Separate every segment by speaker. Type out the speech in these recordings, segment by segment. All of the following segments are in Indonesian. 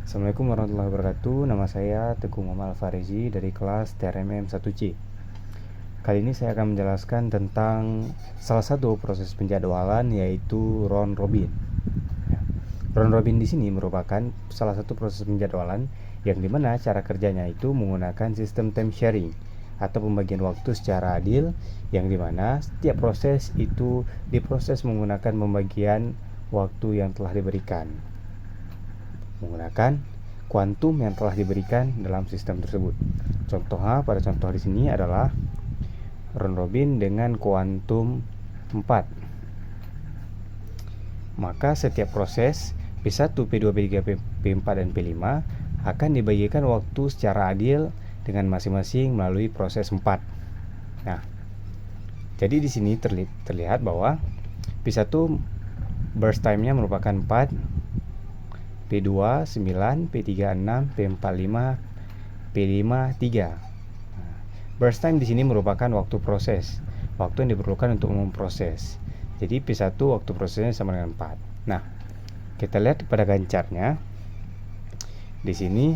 Speaker 1: Assalamualaikum warahmatullahi wabarakatuh. Nama saya Teguh Muhammad Al-Farizi dari kelas TRMM 1C. Kali ini saya akan menjelaskan tentang salah satu proses penjadwalan, yaitu round robin. Round robin di sini merupakan salah satu proses penjadwalan yang dimana cara kerjanya itu menggunakan sistem time sharing atau pembagian waktu secara adil, yang dimana setiap proses itu diproses menggunakan pembagian waktu yang telah diberikan menggunakan kuantum yang telah diberikan dalam sistem tersebut. Contohnya pada contoh di sini adalah round robin dengan kuantum 4. Maka setiap proses P1, P2, P3, P4 dan P5 akan dibagikan waktu secara adil dengan masing-masing melalui proses 4. Nah, jadi di sini terlihat bahwa P1 burst time-nya merupakan 4, P2 9, P3 6, P4 5, P5 3. Burst time di sini merupakan waktu proses, waktu yang diperlukan untuk memproses. Jadi P1 waktu prosesnya sama dengan 4. Nah, kita lihat pada gancarnya. Di sini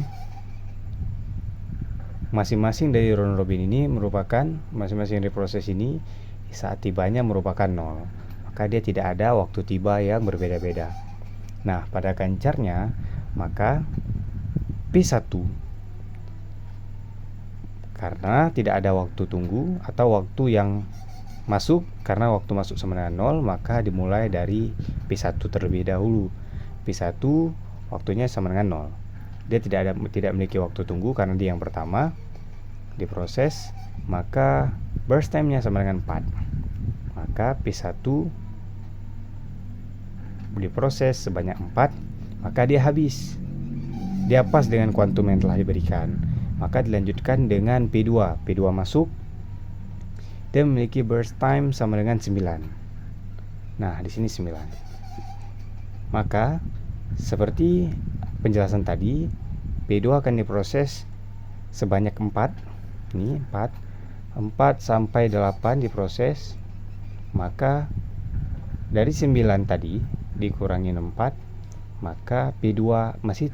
Speaker 1: masing-masing dari round robin ini merupakan masing-masing dari proses ini saat tibanya merupakan 0. Maka dia tidak ada waktu tiba yang berbeda-beda. Nah, pada gancarnya maka P1 karena tidak ada waktu tunggu atau waktu yang masuk, karena waktu masuk sama dengan 0, maka dimulai dari P1 terlebih dahulu. P1 waktunya sama dengan 0. Dia tidak memiliki waktu tunggu karena dia yang pertama diproses, maka burst time-nya sama dengan 4. Maka P1 diproses sebanyak 4, maka dia habis. Dia pas dengan kuantum yang telah diberikan. Maka dilanjutkan dengan P2. P2 masuk. Dia memiliki burst time sama dengan 9. Nah, di sini 9. Maka seperti penjelasan tadi, P2 akan diproses sebanyak 4. Ini 4 sampai 8 diproses. Maka dari 9 tadi dikurangin 4, maka P2 masih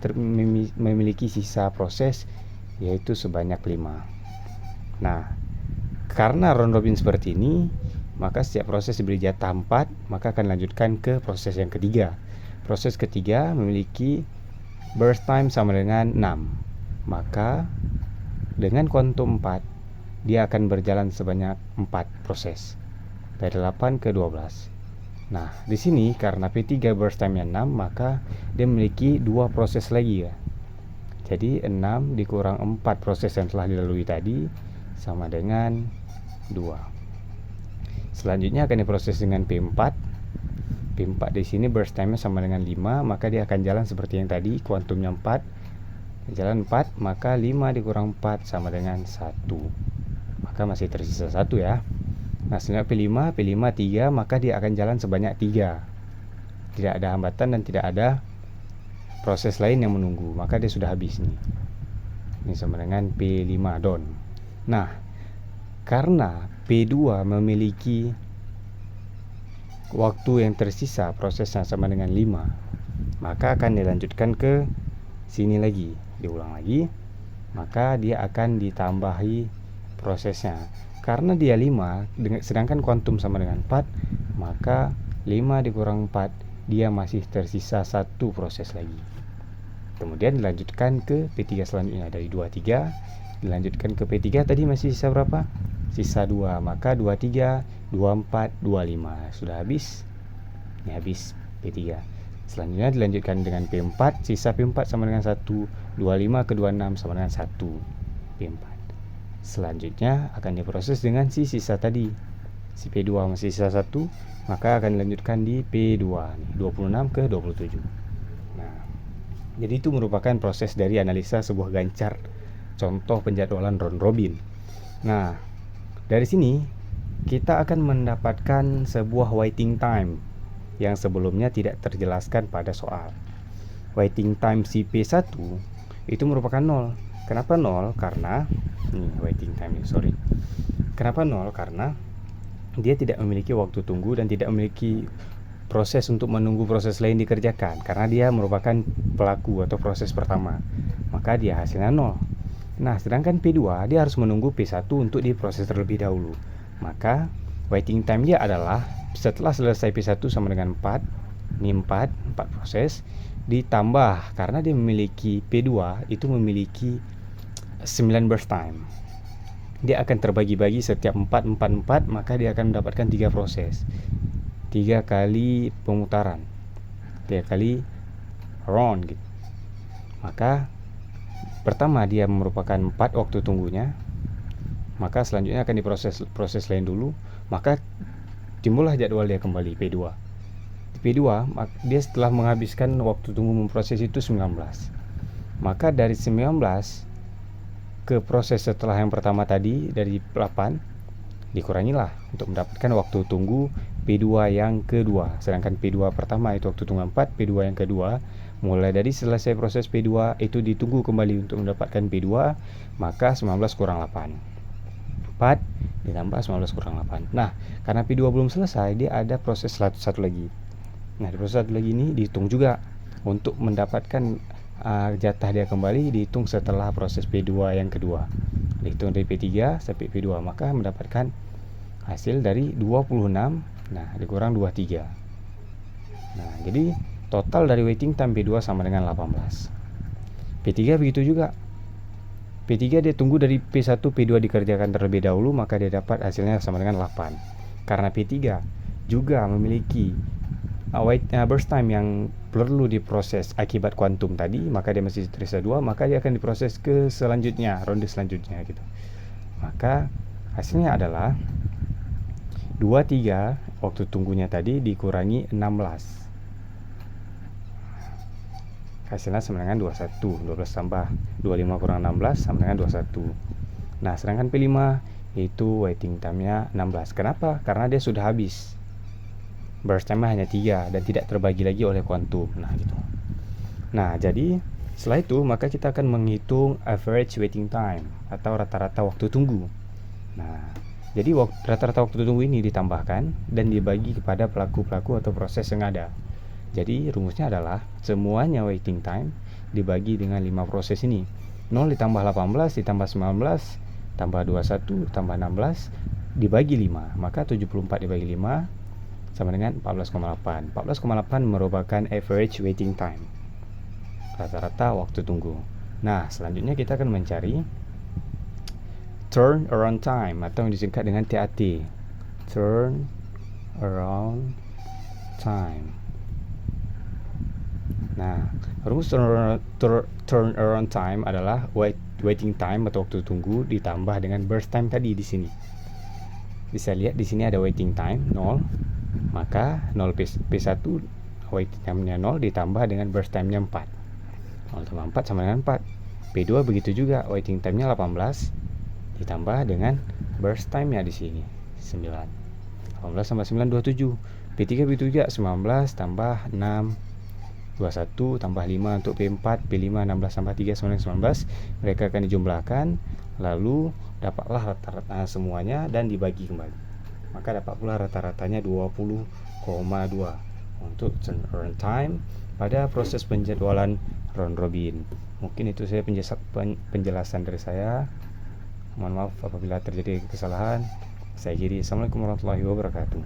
Speaker 1: memiliki sisa proses, yaitu sebanyak 5. Nah, karena round robin seperti ini, maka setiap proses diberi jatah 4, maka akan lanjutkan ke proses yang ketiga. Proses ketiga memiliki burst time sama dengan 6. Maka dengan kuantum 4, dia akan berjalan sebanyak 4 proses, dari 8 ke 12. Nah, di sini karena P3 burst time-nya 6, maka dia memiliki 2 proses lagi ya. Jadi 6 dikurang 4 proses yang telah dilalui tadi sama dengan 2. Selanjutnya akan diproses dengan P4. P4 di sini burst time-nya sama dengan 5, maka dia akan jalan seperti yang tadi, kuantumnya 4. Jalan 4, maka 5 dikurang 4 sama dengan 1. Maka masih tersisa 1 ya. Nah, selanjutnya P5 3, maka dia akan jalan sebanyak 3. Tidak ada hambatan dan tidak ada proses lain yang menunggu, maka dia sudah habis nih. Ini sama dengan P5 down. Nah, karena P2 memiliki waktu yang tersisa prosesnya sama dengan 5, maka akan dilanjutkan ke sini lagi, diulang lagi, maka dia akan ditambahi prosesnya. Karena dia 5, sedangkan kuantum sama dengan 4, maka 5 dikurang 4, dia masih tersisa 1 proses lagi. Kemudian dilanjutkan ke P3 selanjutnya, dari 23 dilanjutkan ke P3, tadi masih sisa berapa? Sisa 2, maka 23, 24, 25 sudah habis. Ini habis P3. Selanjutnya dilanjutkan dengan P4, sisa P4 sama dengan 1, 25 ke 26 sama dengan 1 P4. Selanjutnya akan diproses dengan si sisa tadi, si P2 masih sisa 1, maka akan dilanjutkan di P2 nih, 26 ke 27. Nah, jadi itu merupakan proses dari analisa sebuah gancar contoh penjadwalan round robin. Nah, dari sini kita akan mendapatkan sebuah waiting time yang sebelumnya tidak terjelaskan pada soal. Waiting time si P1 itu merupakan 0. Kenapa 0? Karena waiting time ini, Kenapa 0? Karena dia tidak memiliki waktu tunggu dan tidak memiliki proses untuk menunggu proses lain dikerjakan, karena dia merupakan pelaku atau proses pertama, maka dia hasilnya 0. Nah, sedangkan P2 dia harus menunggu P1 untuk diproses terlebih dahulu. Maka waiting time dia adalah setelah selesai P1 sama dengan 4. Ini 4 proses ditambah, karena dia memiliki P2 itu memiliki 9 burst time. Dia akan terbagi-bagi setiap 4, maka dia akan mendapatkan 3 proses. 3 kali pemutaran, 3 kali round gitu. Maka pertama dia merupakan 4 waktu tunggunya, maka selanjutnya akan diproses proses lain dulu, maka timbullah jadwal dia kembali P2. Dia setelah menghabiskan waktu tunggu memproses itu 19. Maka dari 19 ke proses setelah yang pertama tadi dari 8 dikurangilah untuk mendapatkan waktu tunggu P2 yang kedua. Sedangkan P2 pertama itu waktu tunggu 4, P2 yang kedua mulai dari selesai proses P2 itu ditunggu kembali untuk mendapatkan P2, maka 19 kurang 8. 4 ditambah 19 kurang 8. Nah, karena P2 belum selesai, dia ada proses satu lagi. Nah, di proses satu lagi ini dihitung juga untuk mendapatkan jatah dia kembali, dihitung setelah proses P2 yang kedua. Dihitung dari P3 sampai P2, maka mendapatkan hasil dari 26. Nah, dikurang 23. Nah, jadi total dari waiting time P2 sama dengan 18. P3 begitu juga. P3 dia tunggu dari P1, P2 dikerjakan terlebih dahulu, maka dia dapat hasilnya sama dengan 8. Karena P3 juga memiliki burst time yang perlu diproses akibat kuantum tadi, maka dia masih tersisa 2, maka dia akan diproses ke selanjutnya, ronde selanjutnya gitu. Maka hasilnya adalah 23 waktu tunggunya tadi dikurangi 16. Hasilnya sama dengan 21. 12 tambah 25 kurang 16 sama dengan 21. Nah, sedangkan P5 itu waiting time-nya 16. Kenapa? Karena dia sudah habis. Burst time hanya 3 dan tidak terbagi lagi oleh kuantum. Nah, gitu. Nah, jadi setelah itu maka kita akan menghitung average waiting time atau rata-rata waktu tunggu. Nah, jadi rata-rata waktu tunggu ini ditambahkan dan dibagi kepada pelaku-pelaku atau proses yang ada. Jadi rumusnya adalah semuanya waiting time dibagi dengan 5 proses ini. 0 ditambah 18 ditambah 19 tambah 21 tambah 16 dibagi 5. Maka 74 dibagi 5 sama dengan 14,8. 14,8 merupakan average waiting time, rata-rata waktu tunggu. Nah, selanjutnya kita akan mencari turn around time atau yang disingkat dengan TAT. Turn around time. Nah, rumus turn around time adalah waiting time atau waktu tunggu ditambah dengan burst time tadi di sini. Bisa lihat di sini ada waiting time 0, maka 0 P1 waiting time-nya 0 ditambah dengan burst time-nya 4. 0 tambah 4 sama dengan 4. P2 begitu juga, waiting time-nya 18 ditambah dengan burst time-nya di sini 9. 18 tambah 9 27. P3 begitu juga, 19 tambah 6 21 tambah 5 untuk P4, P5 16 tambah 3 sama dengan 19. Mereka akan dijumlahkan, lalu dapatlah rata-rata semuanya dan dibagi kembali. Maka dapat pula rata-ratanya 20,2 untuk turnaround time pada proses penjadwalan round robin. Mungkin itu saya penjelasan dari saya. Mohon maaf apabila terjadi kesalahan. Saya Giri. Assalamualaikum warahmatullahi wabarakatuh.